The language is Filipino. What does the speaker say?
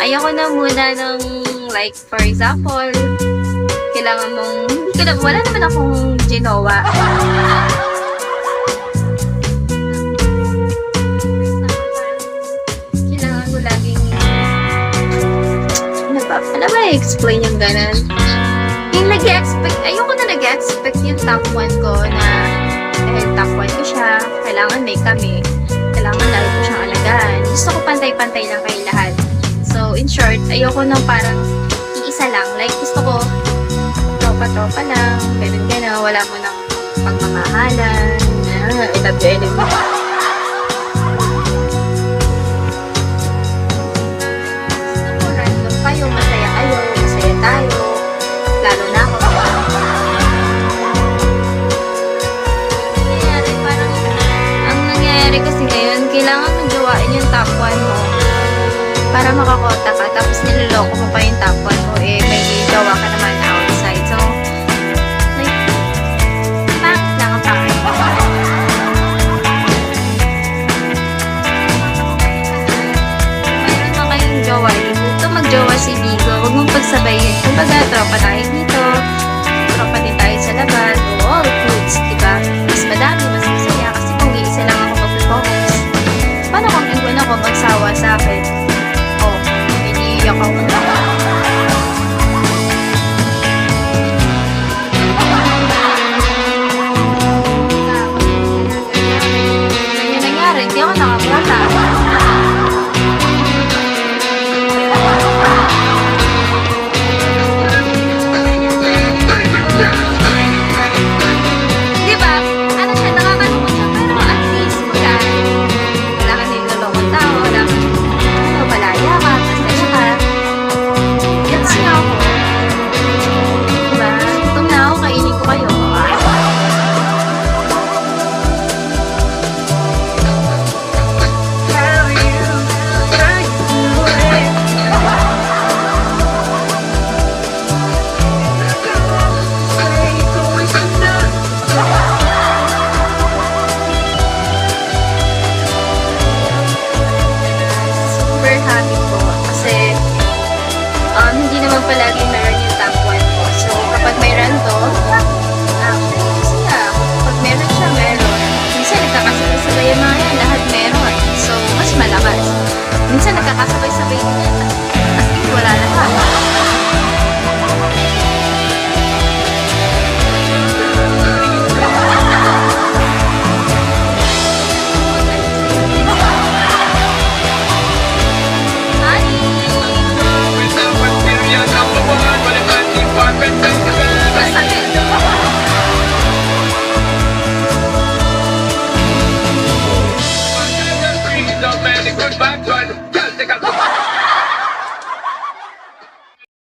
ayoko na muna ng, like, for example, kailangan mong, wala naman akong ginawa. Kailangan ko laging, ano ba i-explain yung ganun? Yung nag-expect, ayoko na nag-expect yung top 1 ko na, top 1 ko siya, kailangan may kami, kailangan lalo ko siyang alagaan. Gusto ko pantay-pantay lang kayo lahat. So, in short, ayoko nang parang iisa lang. Like, gusto ko tropa-tropa lang, ganun-ganun, wala mo nang pagmamahalan. I love you anymore. Gusto ko random kayo, masaya tayo, lalo na ako. Ang nangyayari kasi ngayon, kailangan mong gawain yung top 1 mo para makakota ka, tapos niloloko mo pa yung top 1 mo, may gawa ka naman outside. So, like, bakit lang ang pangit? Mayroon na kayong jowa, ito mag-jowa si Ligo, huwag mong pagsabayin. Kumbaga, tropa tayo dito, tropa din tayo sa labas, all goods, diba? Mas madami, mas masaya, kasi kung iisa lang ako mag-focus, paano kung iwan ako magsawa sa akin? Iyak ako na. Ganyan nangyari, hindi ako nakapunta. Diba? Ano siya, nakakalungkot siya, pero at least wala ka din nalungkot tao, wala ka malaya ka, masaya ka. Gets niya ako. Diba? Gutom na ako, kainin ko kayo. Super happy po kasi hindi naman palagi meron yung top 1 ko. So, kapag mayroon to, actually, kasi kapag meron siya, meron. Minsan nagkakasabay-sabay yung mga yan, lahat meron. So, mas malakas. Minsan nagkakasabay-sabay din yan. As in, wala lahat. Goodbye,